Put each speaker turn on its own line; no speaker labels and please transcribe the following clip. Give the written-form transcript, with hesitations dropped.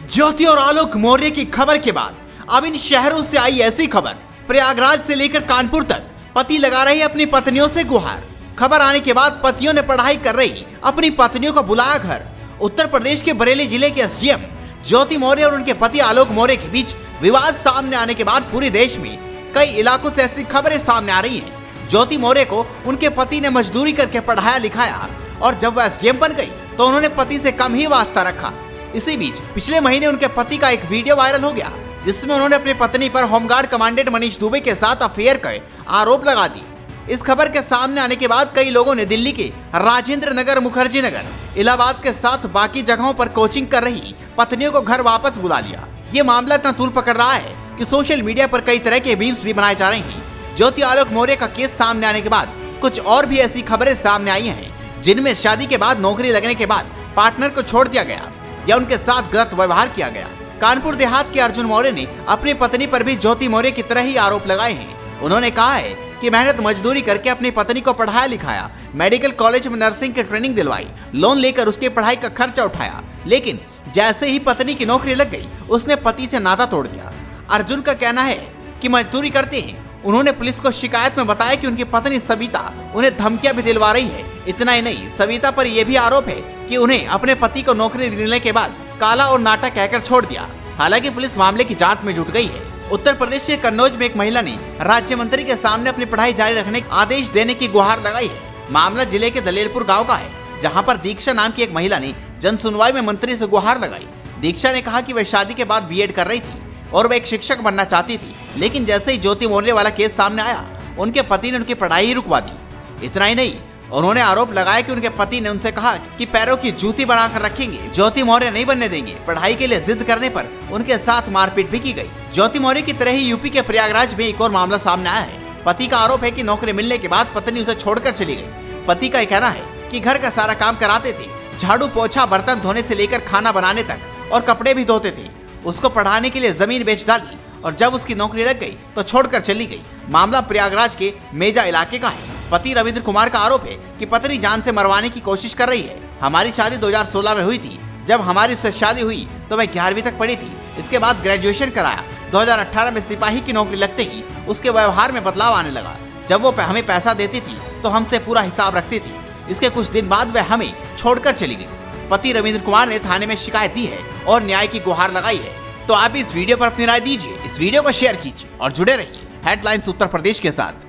ज्योति और आलोक मौर्य की खबर के बाद अब इन शहरों से आई ऐसी खबर। प्रयागराज से लेकर कानपुर तक पति लगा रहे अपनी पत्नियों से गुहार। खबर आने के बाद पतियों ने पढ़ाई कर रही अपनी पत्नियों को बुलाया घर। उत्तर प्रदेश के बरेली जिले के एसडीएम ज्योति मौर्य और उनके पति आलोक मौर्य के बीच विवाद सामने आने के बाद पूरे देश में कई इलाकों से ऐसी खबरें सामने आ रही हैं। ज्योति मौर्य को उनके पति ने मजदूरी करके पढ़ाया लिखाया और जब वह एसडीएम बन गई तो उन्होंने पति से कम ही वास्ता रखा। इसी बीच पिछले महीने उनके पति का एक वीडियो वायरल हो गया जिसमें उन्होंने अपनी पत्नी पर होमगार्ड कमांडेंट मनीष दुबे के साथ अफेयर के आरोप लगा दिए। इस खबर के सामने आने के बाद कई लोगों ने दिल्ली के राजेंद्र नगर, मुखर्जी नगर, इलाहाबाद के साथ बाकी जगहों पर कोचिंग कर रही पत्नियों को घर वापस बुला लिया। ये मामला इतना तूल पकड़ रहा है कि सोशल मीडिया पर कई तरह के मीम्स भी बनाए जा रहे हैं। ज्योति आलोक मौर्य का केस सामने आने के बाद कुछ और भी ऐसी खबरें सामने आई हैं जिनमें शादी के बाद नौकरी लगने के बाद पार्टनर को छोड़ दिया गया या उनके साथ गलत व्यवहार किया गया। कानपुर देहात के अर्जुन मौर्य ने अपनी पत्नी पर भी ज्योति मौर्य की तरह ही आरोप लगाए हैं। उन्होंने कहा है कि मेहनत मजदूरी करके अपनी पत्नी को पढ़ाया लिखाया, मेडिकल कॉलेज में नर्सिंग की ट्रेनिंग दिलवाई, लोन लेकर उसकी पढ़ाई का खर्चा उठाया, लेकिन जैसे ही पत्नी की नौकरी लग गई उसने पति से नाता तोड़ दिया। अर्जुन का कहना है कि मजदूरी करते हैं। उन्होंने पुलिस को शिकायत में बताया कि उनकी पत्नी सविता उन्हें धमकियां भी दिलवा रही है। इतना ही नहीं, सविता पर यह भी आरोप है कि उन्हें अपने पति को नौकरी मिलने के बाद काला और नाटा कहकर छोड़ दिया। हालांकि पुलिस मामले की जांच में जुट गई है। उत्तर प्रदेश के कन्नौज में एक महिला ने राज्य मंत्री के सामने अपनी पढ़ाई जारी रखने का आदेश देने की गुहार लगाई है। मामला जिले के दलेलपुर गाँव का है, जहाँ पर दीक्षा नाम की एक महिला ने जन सुनवाई में मंत्री से गुहार लगाई। दीक्षा ने कहा कि वह शादी के बाद बीएड कर रही थी और वह एक शिक्षक बनना चाहती थी, लेकिन जैसे ही ज्योति मौर्य वाला केस सामने आया उनके पति ने उनकी पढ़ाई ही रुकवा दी। इतना ही नहीं, उन्होंने आरोप लगाया कि उनके पति ने उनसे कहा कि पैरों की जूती बनाकर रखेंगे, ज्योति मौर्य नहीं बनने देंगे। पढ़ाई के लिए जिद करने पर उनके साथ मारपीट भी की गई। ज्योति मौर्य की तरह ही यूपी के प्रयागराज में एक और मामला सामने आया है। पति का आरोप है कि नौकरी मिलने के बाद पत्नी उसे छोड़कर चली गई। पति का कहना है कि घर का सारा काम कराते थे, झाड़ू पोछा, बर्तन धोने से लेकर खाना बनाने तक और कपड़े भी धोते थे। उसको पढ़ाने के लिए जमीन बेच डाली और जब उसकी नौकरी लग गई तो छोड़कर चली गई। मामला प्रयागराज के मेजा इलाके का है। पति रविंद्र कुमार का आरोप है कि पत्नी जान से मरवाने की कोशिश कर रही है। हमारी शादी 2016 में हुई थी। जब हमारी उससे शादी हुई तो वह 11वीं तक पढ़ी थी। इसके बाद ग्रेजुएशन कराया। 2018 में सिपाही की नौकरी लगते ही उसके व्यवहार में बदलाव आने लगा। जब वो हमें पैसा देती थी तो हमसे पूरा हिसाब रखती थी। इसके कुछ दिन बाद वह हमें छोड़कर चली गई। पति रविंद्र कुमार ने थाने में शिकायत दी है और न्याय की गुहार लगाई है। तो आप इस वीडियो पर अपनी राय दीजिए, इस वीडियो को शेयर कीजिए और जुड़े रहिए हेडलाइंस उत्तर प्रदेश के साथ।